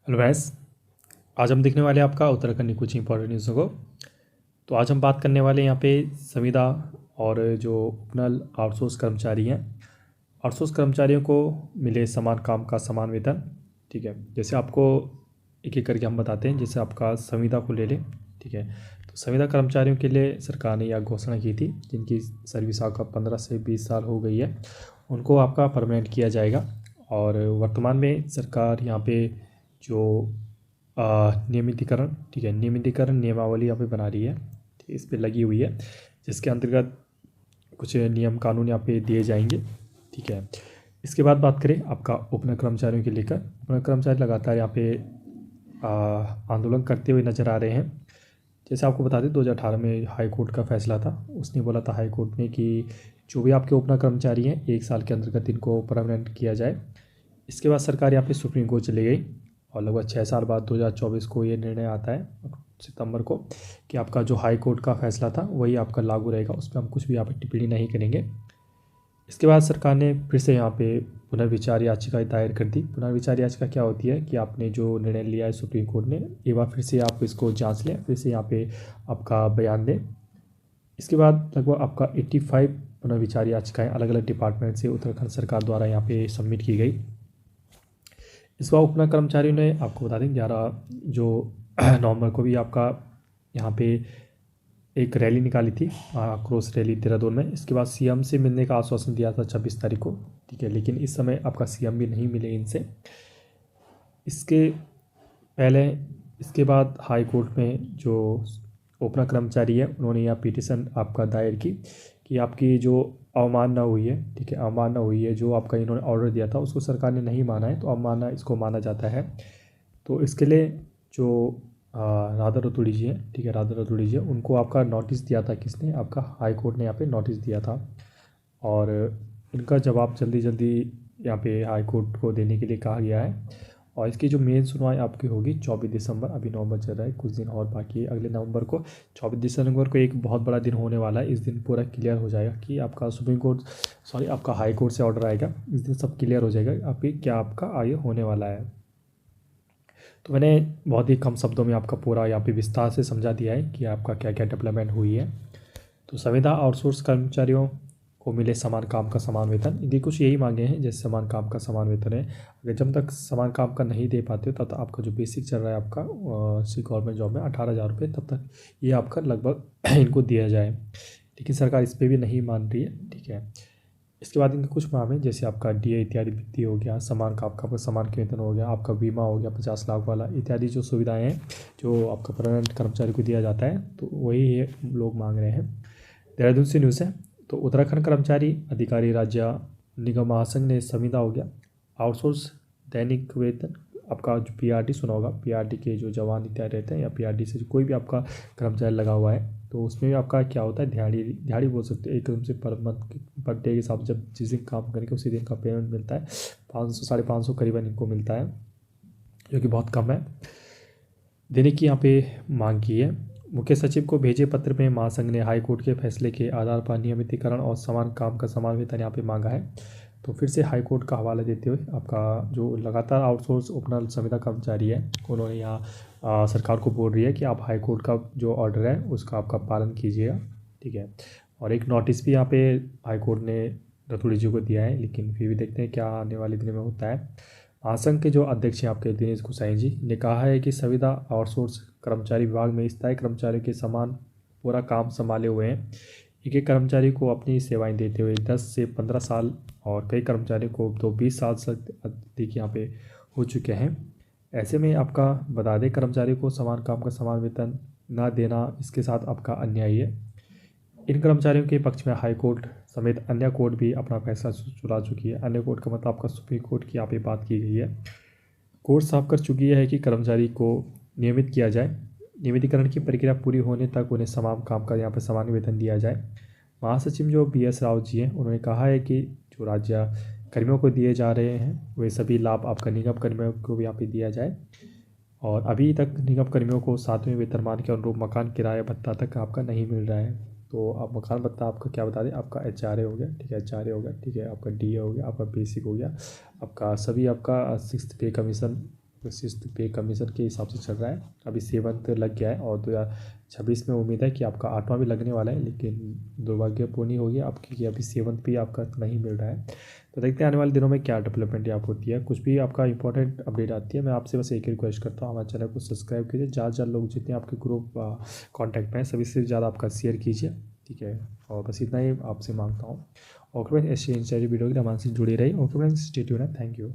Hello वैस। आज हम देखने वाले हैं आपका उत्तराखंड की कुछ इंपॉर्टेंट न्यूज़ों को। तो आज हम बात करने वाले हैं यहाँ पे संविदा और जो उपनल आउटसोर्स कर्मचारी हैं, आउटसोर्स कर्मचारियों को मिले समान काम का समान वेतन। ठीक है, जैसे आपको एक एक करके हम बताते हैं। जैसे आपका संविदा को ले लें। ठीक है, तो संविदा कर्मचारियों के लिए सरकार ने यह घोषणा की थी जिनकी सर्विस आपका 15 से 20 साल हो गई है, उनको आपका परमानेंट किया जाएगा। और वर्तमान में सरकार यहाँ पे जो नियमितीकरण, ठीक है, नियमितीकरण नियमावली यहाँ पे बना रही है। ठीक है, इस पे लगी हुई है, जिसके अंतर्गत कुछ नियम कानून यहाँ पे दिए जाएंगे। ठीक है, इसके बाद बात करें आपका उपनगर कर्मचारियों के लेकर। उपनगर कर्मचारी लगातार यहाँ पे आंदोलन करते हुए नजर आ रहे हैं। जैसे आपको बता दें 2018 में हाई कोर्ट का फैसला था। उसने बोला था हाई कोर्ट ने कि जो भी आपके उपनगर कर्मचारी हैं 1 साल के अंतर्गत इनको परमानेंट किया जाए। इसके बाद सरकार यहाँ पे सुप्रीम कोर्ट चली गई और लगभग 6 साल बाद 2024 को ये निर्णय आता है सितंबर को कि आपका जो हाई कोर्ट का फैसला था वही आपका लागू रहेगा, उस पर हम कुछ भी यहाँ पे टिप्पणी नहीं करेंगे। इसके बाद सरकार ने फिर से यहाँ पे पुनर्विचार याचिका दायर कर दी। पुनर्विचार याचिका क्या होती है कि आपने जो निर्णय लिया है सुप्रीम कोर्ट ने, एक बार फिर से आप इसको जांच लें, फिर से यहाँ पे आपका बयान दें। इसके बाद लगभग आपका 85 पुनर्विचार याचिकाएँ अलग अलग डिपार्टमेंट से उत्तराखंड सरकार द्वारा यहाँ पे सबमिट की गई। इस बार उपनगर कर्मचारियों ने आपको बता दें 11 जो नवंबर को भी आपका यहाँ पे एक रैली निकाली थी, आक्रोश रैली देहरादून में। इसके बाद सीएम से मिलने का आश्वासन दिया था 26 तारीख को। ठीक है, लेकिन इस समय आपका सीएम भी नहीं मिले इनसे। इसके पहले इसके बाद हाई कोर्ट में जो उपनगर कर्मचारी है उन्होंने यह पिटीशन आपका दायर की कि आपकी जो अवमानना हुई है, ठीक है, अवमानना हुई है, जो आपका इन्होंने ऑर्डर दिया था उसको सरकार ने नहीं माना है, तो अवमानना इसको माना जाता है। तो इसके लिए जो राधा रतूड़ी जी हैं, ठीक है, राधा रतूड़ी जी हैं, उनको आपका नोटिस दिया था। किसने? आपका हाई कोर्ट ने यहाँ पे नोटिस दिया था और इनका जवाब जल्दी जल्दी यहाँ पे हाई कोर्ट को देने के लिए कहा गया है। और इसकी जो मेन सुनवाई आपकी होगी 24 दिसंबर, अभी नवंबर चल रहा है, कुछ दिन और बाकी है। अगले नवंबर को 24 दिसंबर को एक बहुत बड़ा दिन होने वाला है। इस दिन पूरा क्लियर हो जाएगा कि आपका सुप्रीम कोर्ट, सॉरी, आपका हाई कोर्ट से ऑर्डर आएगा। इस दिन सब क्लियर हो जाएगा आपकी क्या आपका आगे होने वाला है। तो मैंने बहुत ही कम शब्दों में आपका पूरा यहाँ पे विस्तार से समझा दिया है कि आपका क्या क्या डेवलपमेंट हुई है। तो संविदा आउटसोर्स कर्मचारियों को मिले समान काम का समान वेतन, इनकी कुछ यही मांगे हैं जैसे समान काम का समान वेतन है। अगर जब तक समान काम का नहीं दे पाते हो तब तक आपका जो बेसिक चल रहा है आपका सी गवर्नमेंट जॉब में 18,000 रुपये, तब तक ये आपका लगभग इनको दिया जाए। लेकिन सरकार इस पर भी नहीं मान रही है। ठीक है, इसके बाद इनके कुछ मांग हैं जैसे आपका डीए इत्यादि वृत्ति हो गया, समान का आपका समान के वेतन हो गया, आपका बीमा हो गया 50 लाख वाला, इत्यादि जो सुविधाएं हैं जो आपका परमानेंट कर्मचारी को दिया जाता है, तो वही ये लोग मांग रहे हैं। देहरादून से न्यूज़ है। तो उत्तराखंड कर्मचारी अधिकारी राज्य निगम महासंघ ने संविदा हो गया आउटसोर्स दैनिक वेतन, आपका जो पीआरडी सुना होगा, पीआरडी के जो जवान इत्यादि रहते हैं या पीआरडी से कोई भी आपका कर्मचारी लगा हुआ है, तो उसमें भी आपका क्या होता है, दिहाड़ी दिहाड़ी बोल सकते हैं। एकदम से पर मंथ पर डे के हिसाब से जब जिस दिन काम करेंगे उसी दिन का पेमेंट मिलता है। 500 550 करीबन इनको मिलता है, जो कि बहुत कम है। देने की यहाँ पे मांग की है। मुख्य सचिव को भेजे पत्र में महासंघ ने हाई कोर्ट के फैसले के आधार पर नियमितीकरण और समान काम का समान वेतन यहाँ पे मांगा है। तो फिर से हाई कोर्ट का हवाला देते हुए आपका जो लगातार आउटसोर्स उपनल संविदा कर्मचारी है, उन्होंने यहाँ सरकार को बोल रही है कि आप हाई कोर्ट का जो ऑर्डर है उसका आपका पालन कीजिएगा। ठीक है, और एक नोटिस भी यहाँ पे हाई कोर्ट ने रतूड़ी जी को दिया है, लेकिन फिर भी देखते हैं क्या आने वाले दिनों में होता है। महासंघ के जो अध्यक्ष हैं आपके दिनेश गोसाई जी ने कहा है कि संविदा आउटसोर्स कर्मचारी विभाग में स्थायी कर्मचारियों के समान पूरा काम संभाले हुए हैं। एक एक कर्मचारी को अपनी सेवाएं देते हुए 10 से 15 साल और कई कर्मचारियों को तो 20 साल से अधिक यहाँ पे हो चुके हैं। ऐसे में आपका बता दें कर्मचारी को समान काम का समान वेतन ना देना इसके साथ आपका अन्याय है। इन कर्मचारियों के पक्ष में हाई कोर्ट समेत अन्य कोर्ट भी अपना फैसला सुना चुकी है। अन्य कोर्ट का मतलब आपका सुप्रीम कोर्ट की यहाँ पे बात की गई है। कोर्ट साफ कर चुकी है कि कर्मचारी को नियमित किया जाए। नियमितीकरण की प्रक्रिया पूरी होने तक उन्हें समान काम का यहाँ पर समान वेतन दिया जाए। महासचिव जो BS राव जी हैं उन्होंने कहा है कि जो राज्य कर्मियों को दिए जा रहे हैं वे सभी लाभ आपका निगम कर्मियों को भी यहाँ पे दिया जाए। और अभी तक निगम कर्मियों को 7वें वेतनमान के अनुरूप मकान किराया भत्ता तक आपका नहीं मिल रहा है। तो आप मकान भत्ता आपका क्या बता दें, आपका HRA हो गया, ठीक है, HRA हो गया, ठीक है, आपका DA हो गया, आपका बेसिक हो गया, आपका सभी आपका 6th पे कमीशन सिक्स्थ पे कमीशन के हिसाब से चल रहा है। अभी 7th लग गया है और 2026 में उम्मीद है कि आपका 8वां भी लगने वाला है, लेकिन दुर्भाग्यपूर्ण हो गया आपकी कि अभी 7th भी आपका नहीं मिल रहा है। तो देखते हैं आने वाले दिनों में क्या डेवलपमेंट यहाँ होती है। कुछ भी आपका इंपॉर्टेंट अपडेट आती है, मैं आपसे बस एक ही रिक्वेस्ट करता हूँ, हमारे चैनल को सब्सक्राइब कीजिए। ज़्यादा से ज़्यादा लोग जितने आपके ग्रुप कॉन्टैक्ट में हैं सभी से ज़्यादा आपका शेयर कीजिए, ठीक है। और बस इतना ही आपसे मांगता हूँ। ओके फ्रेंड्स, ऐसे इन सारी वीडियो के लिए हमारे से जुड़े रहिए। Okay friends, stay tuned, thank you.